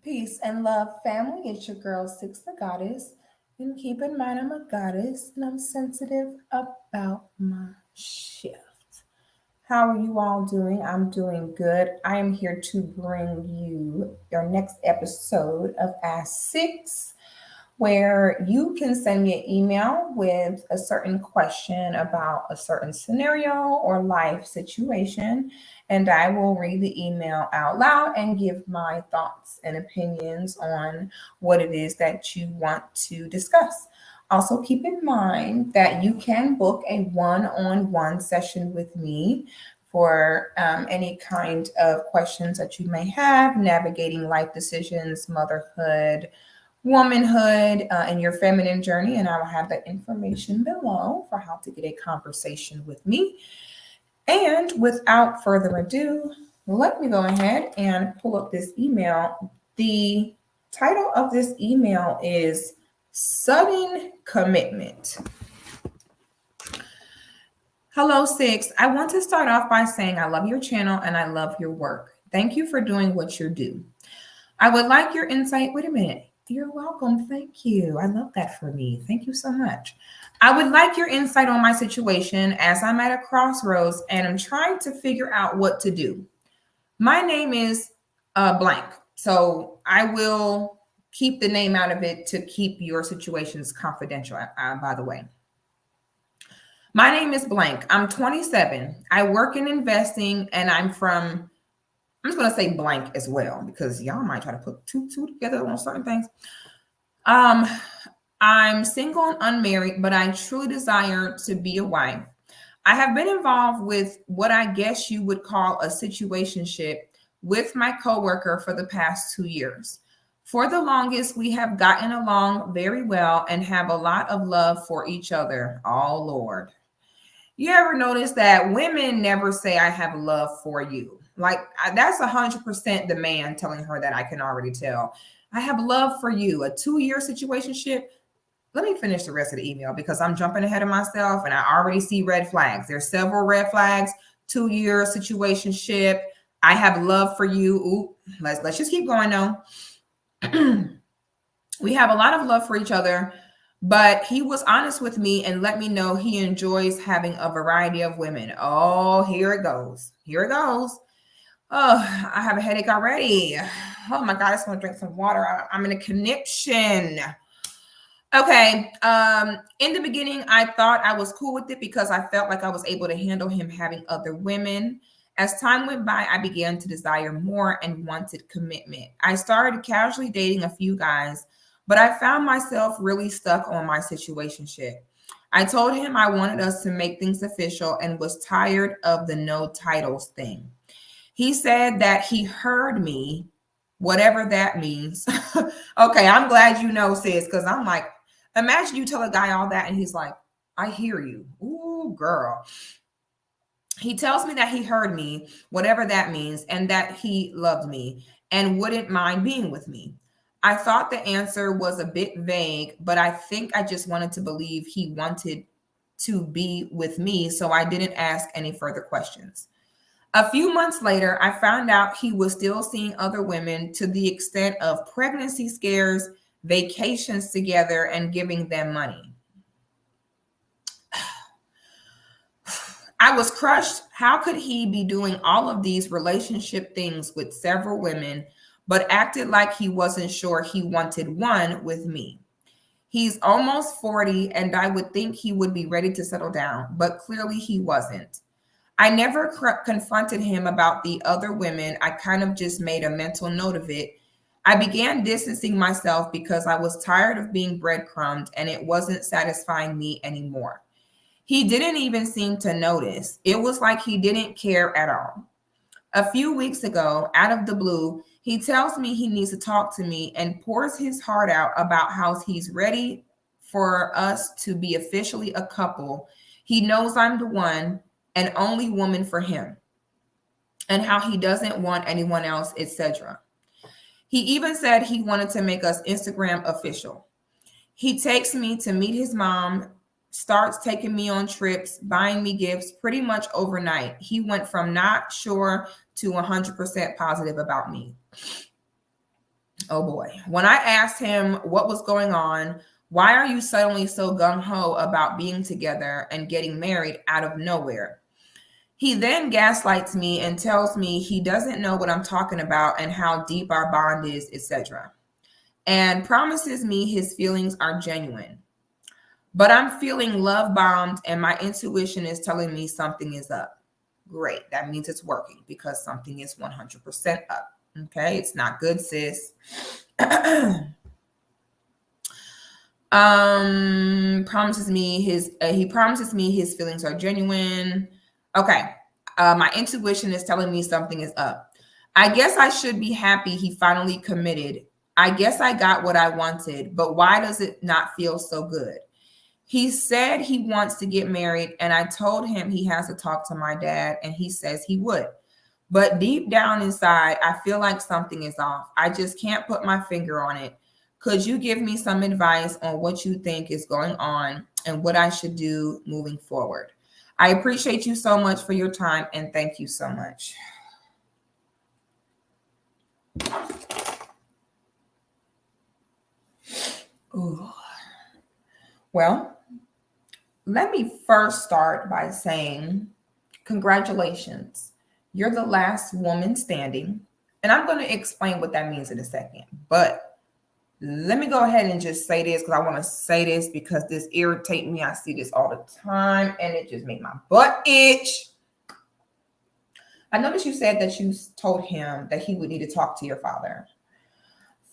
Peace and love, family. It's your girl, Sixthegoddis. And keep in mind, I'm a goddess and I'm sensitive about my shift. How are you all doing? I'm doing good. I am here to bring you your next episode of Ask Six, where you can send me an email with a certain question about a certain scenario or life situation, and I will read the email out loud and give my thoughts and opinions on what it is that you want to discuss. Also, keep in mind that you can book a one on one session with me for any kind of questions that you may have, navigating life decisions, motherhood, womanhood, and your feminine journey. And I will have that information below for how to get a conversation with me. And without further ado, let me go ahead and pull up this email. The title of this email is Sudden Commitment. Hello, Six. I want to start off by saying I love your channel and I love your work. Thank you for doing what you do. I would like your insight. Wait a minute. You're welcome. Thank you. I love that for me. Thank you so much. I would like your insight on my situation as I'm at a crossroads and I'm trying to figure out what to do. My name is blank. So I will keep the name out of it to keep your situations confidential, by the way. My name is blank. I'm 27. I work in investing and I'm just going to say blank as well because y'all might try to put two together on certain things. I'm single and unmarried, but I truly desire to be a wife. I have been involved with what I guess you would call a situationship with my coworker for the past 2 years. For the longest, we have gotten along very well and have a lot of love for each other. Oh, Lord. You ever notice that women never say, I have love for you? Like, that's 100% the man telling her that. I can already tell. I have love for you. A 2-year situationship. Let me finish the rest of the email because I'm jumping ahead of myself and I already see red flags. There's several red flags. 2-year situationship. I have love for you. Ooh, let's just keep going now. We have a lot of love for each other, but he was honest with me and let me know he enjoys having a variety of women. Oh, here it goes. Here it goes. Oh, I have a headache already. Oh my God, I just want to drink some water. I'm in a conniption. Okay. In the beginning, I thought I was cool with it because I felt like I was able to handle him having other women. As time went by, I began to desire more and wanted commitment. I started casually dating a few guys, but I found myself really stuck on my situationship. I told him I wanted us to make things official and was tired of the no titles thing. He said that he heard me, whatever that means. Okay, I'm glad you know, sis, because I'm like, imagine you tell a guy all that and he's like, I hear you. Ooh, girl. He tells me that he heard me, whatever that means, and that he loved me and wouldn't mind being with me. I thought the answer was a bit vague, but I think I just wanted to believe he wanted to be with me, so I didn't ask any further questions. A few months later, I found out he was still seeing other women to the extent of pregnancy scares, vacations together, and giving them money. I was crushed. How could he be doing all of these relationship things with several women, but acted like he wasn't sure he wanted one with me? He's almost 40, and I would think he would be ready to settle down, but clearly he wasn't. I never confronted him about the other women. I kind of just made a mental note of it. I began distancing myself because I was tired of being breadcrumbed and it wasn't satisfying me anymore. He didn't even seem to notice. It was like he didn't care at all. A few weeks ago, out of the blue, he tells me he needs to talk to me and pours his heart out about how he's ready for us to be officially a couple. He knows I'm the one and only woman for him, and how he doesn't want anyone else, etc. He even said he wanted to make us Instagram official. He takes me to meet his mom, starts taking me on trips, buying me gifts pretty much overnight. He went from not sure to 100% positive about me. Oh boy. When I asked him what was going on, why are you suddenly so gung-ho about being together and getting married out of nowhere? He then gaslights me and tells me he doesn't know what I'm talking about and how deep our bond is, etc. And promises me his feelings are genuine. But I'm feeling love bombed and my intuition is telling me something is up. Great. That means it's working because something is 100% up. Okay. It's not good, sis. Promises me he promises me his feelings are genuine. Okay. My intuition is telling me something is up. I guess I should be happy he finally committed. I guess I got what I wanted, but why does it not feel so good? He said he wants to get married, and I told him he has to talk to my dad, and he says he would. But deep down inside, I feel like something is off. I just can't put my finger on it. Could you give me some advice on what you think is going on and what I should do moving forward? I appreciate you so much for your time, and thank you so much. Ooh. Well, let me first start by saying congratulations. You're the last woman standing. And I'm going to explain what that means in a second. But let me go ahead and just say this because I want to say this because this irritates me. I see this all the time and it just made my butt itch. I noticed you said that you told him that he would need to talk to your father.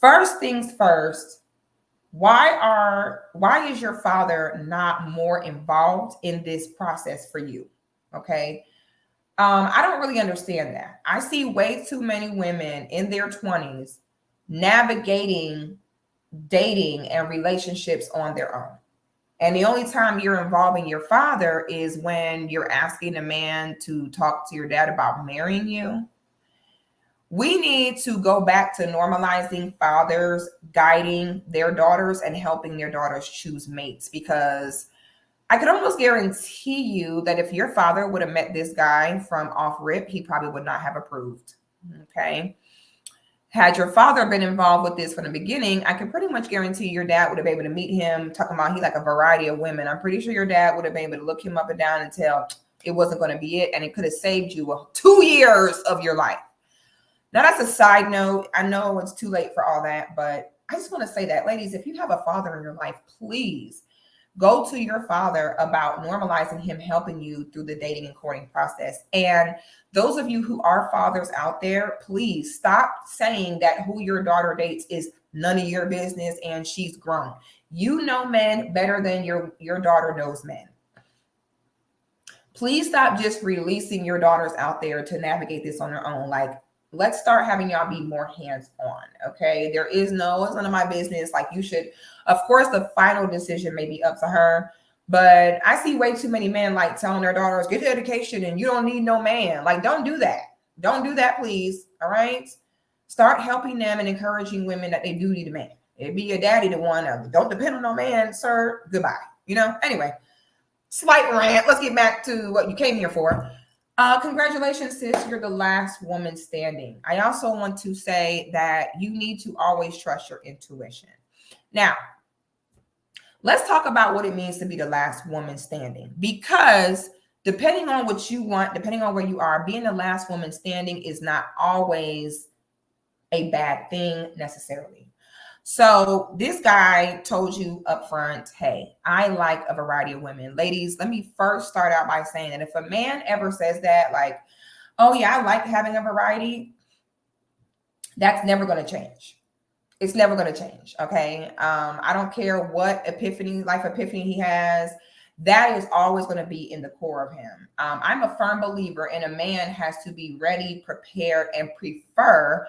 First things first, why is your father not more involved in this process for you? Okay. I don't really understand that. I see way too many women in their 20s navigating dating and relationships on their own. And the only time you're involving your father is when you're asking a man to talk to your dad about marrying you. We need to go back to normalizing fathers guiding their daughters and helping their daughters choose mates, because I could almost guarantee you that if your father would have met this guy from off rip, he probably would not have approved. Okay. Had your father been involved with this from the beginning, I can pretty much guarantee your dad would have been able to meet him, talking about he like a variety of women. I'm pretty sure your dad would have been able to look him up and down and tell it wasn't going to be it. And it could have saved you 2 years of your life. Now, that's a side note. I know it's too late for all that, but I just want to say that, ladies, if you have a father in your life, please go to your father about normalizing him helping you through the dating and courting process. And those of you who are fathers out there, please stop saying that who your daughter dates is none of your business and she's grown. You know men better than your daughter knows men. Please stop just releasing your daughters out there to navigate this on their own. Like, let's start having y'all be more hands-on, okay? It's none of my business. Like, you should, of course, the final decision may be up to her, but I see way too many men like telling their daughters, get your education and you don't need no man. Like, don't do that. Don't do that, please, all right? Start helping them and encouraging women that they do need a man. It'd be your daddy the one, don't depend on no man, sir, goodbye. Anyway, slight rant. Let's get back to what you came here for. Congratulations, sis. You're the last woman standing. I also want to say that you need to always trust your intuition. Now, let's talk about what it means to be the last woman standing, because depending on what you want, depending on where you are, being the last woman standing is not always a bad thing necessarily. So this guy told you up front, hey, I like a variety of women. Ladies, let me first start out by saying that if a man ever says that, like, oh yeah, I like having a variety, that's never going to change. It's never going to change. Okay. I don't care what life epiphany he has. That is always going to be in the core of him. I'm a firm believer in a man has to be ready, prepared, and prefer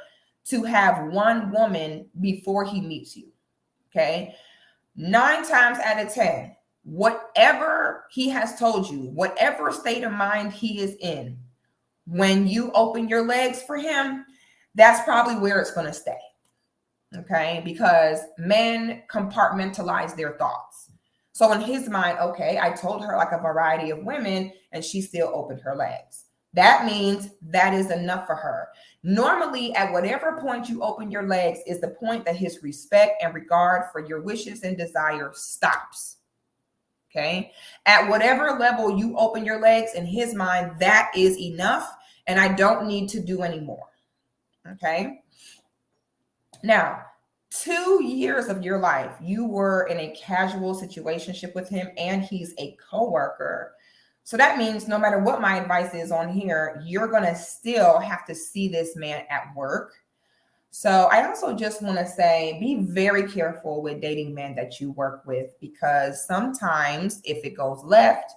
to have one woman before he meets you. Okay. 9 times out of 10, whatever he has told you, whatever state of mind he is in, when you open your legs for him, that's probably where it's going to stay. Okay. Because men compartmentalize their thoughts. So in his mind, okay, I told her like a variety of women and she still opened her legs. That means that is enough for her. Normally, at whatever point you open your legs is the point that his respect and regard for your wishes and desires stops. Okay. At whatever level you open your legs, in his mind, that is enough. And I don't need to do anymore. Okay. Now, 2 years of your life, you were in a casual situationship with him, and he's a coworker. So that means no matter what my advice is on here, you're going to still have to see this man at work. So I also just want to say, be very careful with dating men that you work with, because sometimes if it goes left,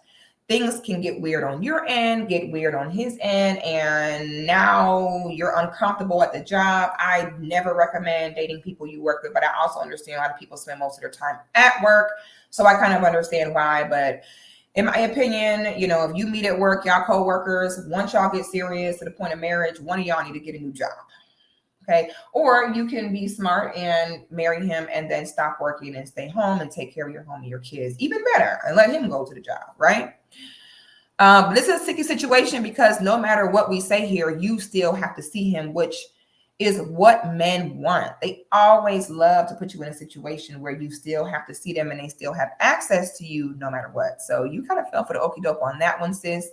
things can get weird on your end, get weird on his end, and now you're uncomfortable at the job. I never recommend dating people you work with, but I also understand a lot of people spend most of their time at work. So I kind of understand why, but in my opinion, if you meet at work, y'all co-workers, once y'all get serious to the point of marriage, one of y'all need to get a new job. Okay. Or you can be smart and marry him and then stop working and stay home and take care of your home and your kids. Even better, and let him go to the job, right? But this is a sticky situation, because no matter what we say here, you still have to see him, which is what men want. They always love to put you in a situation where you still have to see them and they still have access to you no matter what. So you kind of fell for the okie doke on that one, sis.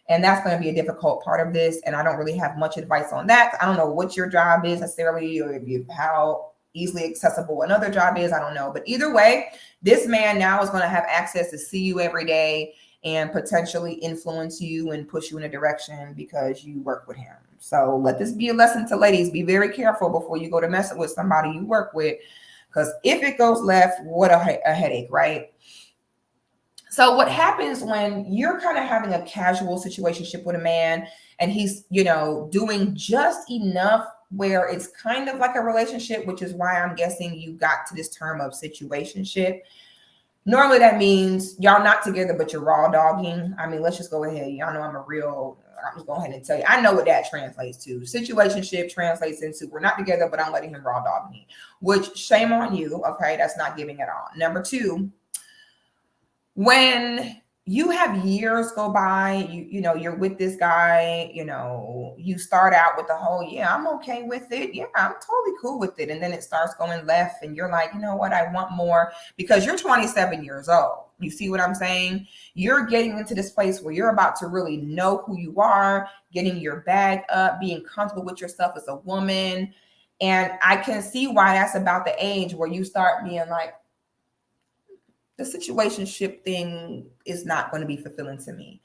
And that's going to be a difficult part of this. And I don't really have much advice on that. I don't know what your job is necessarily, or how easily accessible another job is. I don't know. But either way, this man now is going to have access to see you every day and potentially influence you and push you in a direction because you work with him. So let this be a lesson to ladies. Be very careful before you go to mess with somebody you work with, because if it goes left, what a headache, right? So what happens when you're kind of having a casual situationship with a man and he's, doing just enough where it's kind of like a relationship, which is why I'm guessing you got to this term of situationship. Normally that means y'all not together, but you're raw dogging. I mean, let's just go ahead. Y'all know I'm just going ahead and tell you, I know what that translates to. Situationship translates into we're not together, but I'm letting him raw dog me, which shame on you. Okay. That's not giving at all. Number two, when you have years go by, you're with this guy, you start out with the whole, yeah, I'm okay with it. Yeah, I'm totally cool with it. And then it starts going left and you're like, you know what? I want more, because you're 27 years old. You see what I'm saying? You're getting into this place where you're about to really know who you are, getting your bag up, being comfortable with yourself as a woman. And I can see why that's about the age where you start being like, the situationship thing is not going to be fulfilling to me.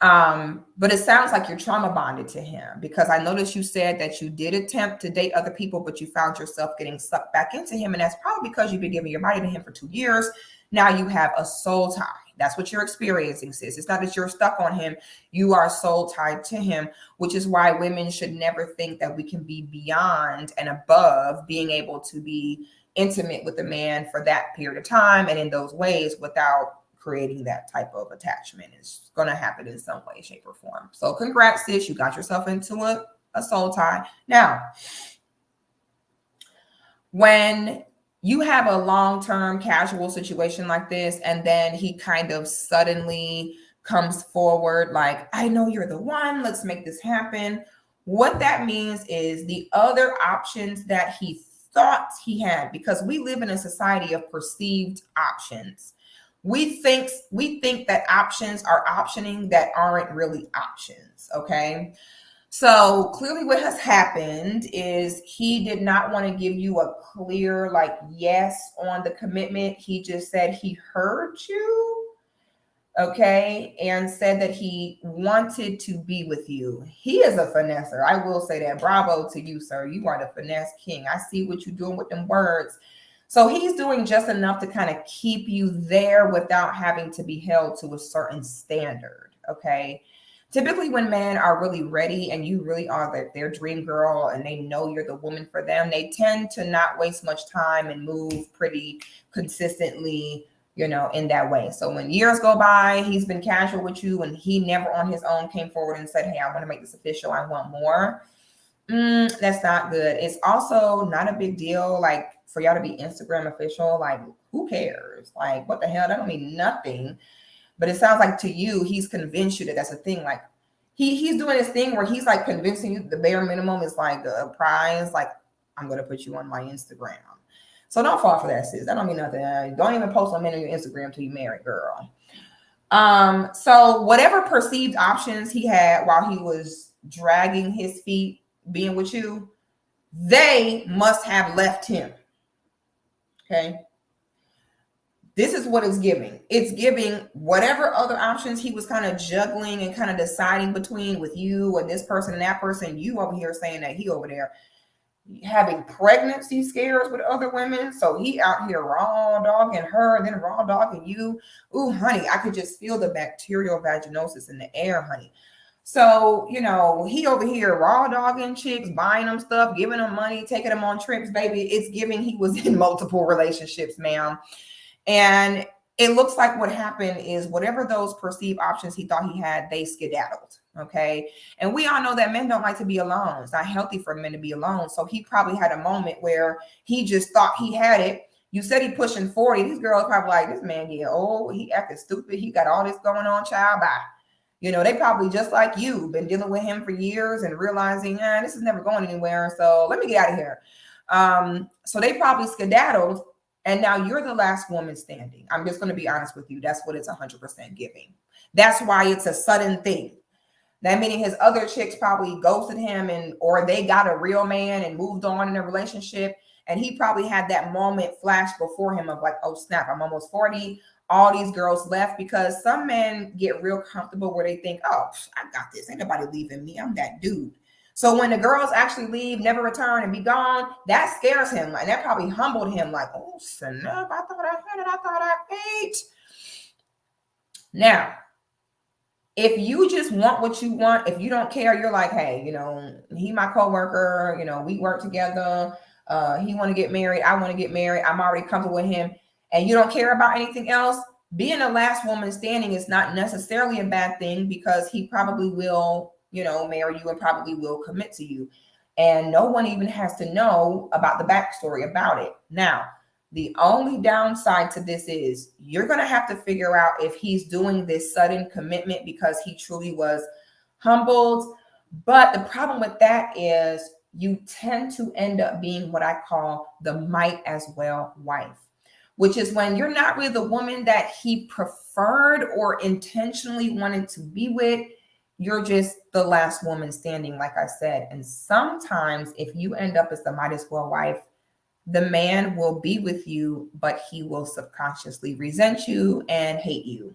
But it sounds like you're trauma bonded to him, because I noticed you said that you did attempt to date other people, but you found yourself getting sucked back into him. And that's probably because you've been giving your body to him for 2 years. Now you have a soul tie. That's what you're experiencing, sis. It's not that you're stuck on him. You are soul tied to him, which is why women should never think that we can be beyond and above being able to be intimate with a man for that period of time and in those ways without creating that type of attachment. It's going to happen in some way, shape, or form. So congrats, sis. You got yourself into a soul tie. Now, when you have a long-term casual situation like this, and then he kind of suddenly comes forward like, I know you're the one, let's make this happen. What that means is the other options that he thought he had, because we live in a society of perceived options. We think that options are optioning that aren't really options. Okay. So clearly what has happened is he did not want to give you a clear, yes on the commitment. He just said he heard you. Okay, and said that he wanted to be with you. He is a finesser. I will say that. Bravo to you, sir. You are the finesse king. I see what you're doing with them words. So he's doing just enough to kind of keep you there without having to be held to a certain standard. Okay. Typically when men are really ready and you really are their dream girl and they know you're the woman for them, they tend to not waste much time and move pretty consistently, in that way. So when years go by, he's been casual with you and he never on his own came forward and said, hey, I want to make this official. I want more. That's not good. It's also not a big deal. For y'all to be Instagram official, who cares? What the hell? That don't mean nothing. But it sounds like to you, he's convinced you that that's a thing. he's doing this thing where he's like convincing you the bare minimum is like a prize. Like, I'm gonna put you on my Instagram. So don't fall for that, sis. That don't mean nothing. Don't even post on men on your Instagram till you married, girl. So whatever perceived options he had while he was dragging his feet, being with you, they must have left him. Okay. This is what it's giving. It's giving whatever other options he was kind of juggling and kind of deciding between with you and this person and that person. You over here saying that he over there having pregnancy scares with other women. So he out here raw dogging her and then raw dogging you. Ooh, honey, I could just feel the bacterial vaginosis in the air, honey. So, you know, he over here raw dogging chicks, buying them stuff, giving them money, taking them on trips, baby. It's giving he was in multiple relationships, ma'am. And it looks like what happened is whatever those perceived options he thought he had, they skedaddled. Okay. And we all know that men don't like to be alone. It's not healthy for men to be alone. So he probably had a moment where he just thought he had it. You said he pushing 40. These girls probably like, this man get old. He acting stupid. He got all this going on, child. Bye. You know, they probably just like you, been dealing with him for years and realizing, this is never going anywhere. So let me get out of here. So they probably skedaddled. And now you're the last woman standing. I'm just going to be honest with you. That's what it's 100% giving. That's why it's a sudden thing. That meaning his other chicks probably ghosted him or they got a real man and moved on in a relationship. And he probably had that moment flash before him of like, oh snap, I'm almost 40. All these girls left, because some men get real comfortable where they think, oh, I got this. Ain't nobody leaving me. I'm that dude. So when the girls actually leave, never return, and be gone, that scares him. And that probably humbled him like, oh, snap, I thought I had it. I thought I ate. Now, if you just want what you want, if you don't care, you're like, hey, you know, he my coworker, you know, we work together. He want to get married. I want to get married. I'm already comfortable with him. And you don't care about anything else. Being the last woman standing is not necessarily a bad thing, because he probably will, you know, marry you and probably will commit to you. And no one even has to know about the backstory about it. Now, the only downside to this is you're going to have to figure out if he's doing this sudden commitment because he truly was humbled. But the problem with that is you tend to end up being what I call the might as well wife, which is when you're not really the woman that he preferred or intentionally wanted to be with. You're just the last woman standing, like I said. And sometimes if you end up as the might as well wife, the man will be with you, but he will subconsciously resent you and hate you.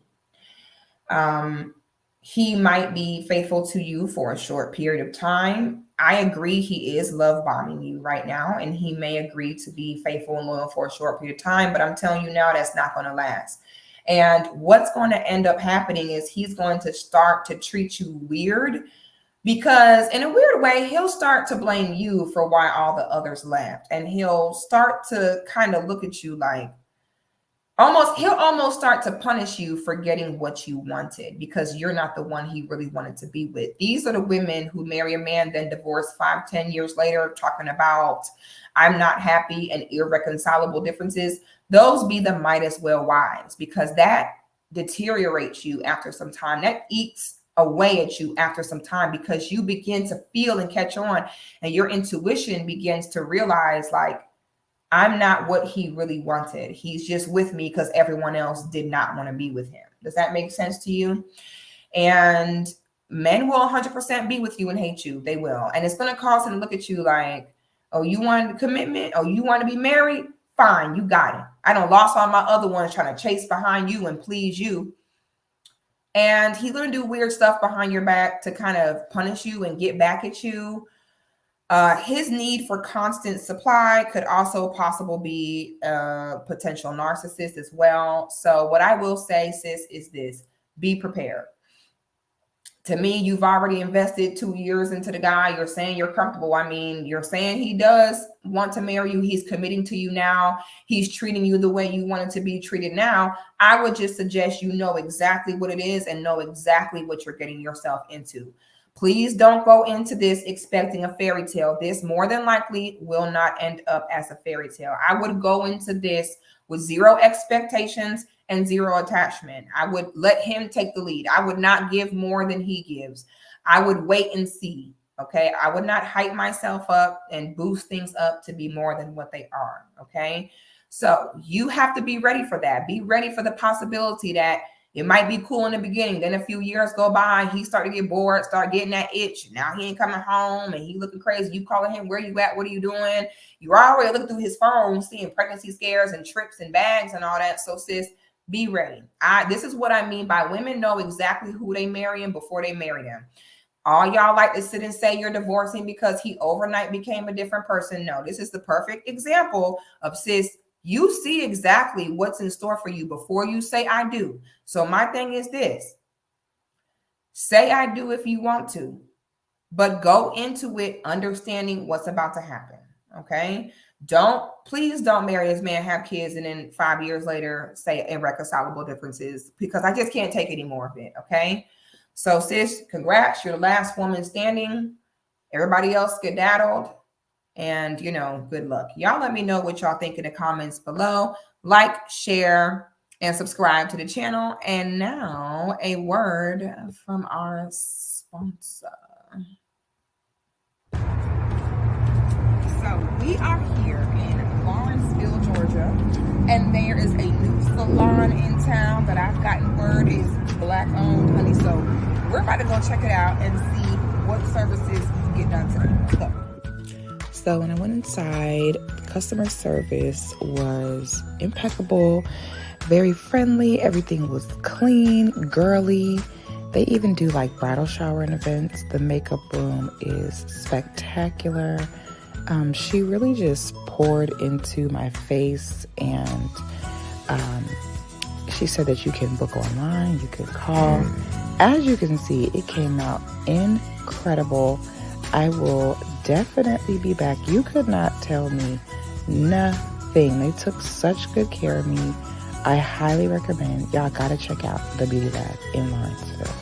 He might be faithful to you for a short period of time. I agree he is love bombing you right now, and he may agree to be faithful and loyal for a short period of time, but I'm telling you now, that's not going to last. And what's going to end up happening is he's going to start to treat you weird, because in a weird way, he'll start to blame you for why all the others left. And he'll start to kind of look at you like, he'll almost start to punish you for getting what you wanted, because you're not the one he really wanted to be with. These are the women who marry a man, then divorce 5-10 years later, talking about, I'm not happy and irreconcilable differences. Those be the might as well wives, because that deteriorates you after some time. That eats away at you after some time, because you begin to feel and catch on, and your intuition begins to realize, like, I'm not what he really wanted. He's just with me because everyone else did not want to be with him. Does that make sense to you? And men will 100% be with you and hate you. They will. And it's going to cause him to look at you like, oh, you want a commitment? Oh, you want to be married? Fine, you got it. I done lost all my other ones trying to chase behind you and please you. And he's going to do weird stuff behind your back to kind of punish you and get back at you. His need for constant supply could also possibly be a potential narcissist as well. So what I will say, sis, is this: be prepared. To me, you've already invested 2 years into the guy. You're saying you're comfortable. I mean, you're saying he does want to marry you. He's committing to you now. He's treating you the way you wanted to be treated now. I would just suggest you know exactly what it is and know exactly what you're getting yourself into. Please don't go into this expecting a fairy tale. This more than likely will not end up as a fairy tale. I would go into this with zero expectations and zero attachment. I would let him take the lead. I would not give more than he gives. I would wait and see. Okay. I would not hype myself up and boost things up to be more than what they are. Okay. So you have to be ready for that. Be ready for the possibility that it might be cool in the beginning. Then a few years go by, he start to get bored, start getting that itch. Now he ain't coming home and he looking crazy. You calling him, where you at? What are you doing? You're already looking through his phone, seeing pregnancy scares and trips and bags and all that. So sis, be ready. This is what I mean by women know exactly who they marrying before they marry them. All y'all like to sit and say you're divorcing because he overnight became a different person. No, this is the perfect example of, sis, you see exactly what's in store for you before you say I do. So my thing is this: say I do if you want to, but go into it understanding what's about to happen. Okay. Please don't marry this man, have kids, and then 5 years later say irreconcilable differences, because I just can't take any more of it. Okay. So sis, congrats. You're the last woman standing. Everybody else skedaddled. And, good luck. Y'all let me know what y'all think in the comments below. Like, share, and subscribe to the channel. And now a word from our sponsor. So we are here in Lawrenceville, Georgia, and there is a new salon in town that I've gotten word is Black owned, honey. So we're about to go check it out and see what services you can get done today. So when I went inside, customer service was impeccable, very friendly. Everything was clean, girly. They even do like bridal shower and events. The makeup room is spectacular. She really just poured into my face, and she said that you can book online, you can call. As you can see, it came out incredible. I will definitely be back. You could not tell me nothing. They took such good care of me. I highly recommend. Y'all gotta check out the Beauty Lab in Lawrenceville.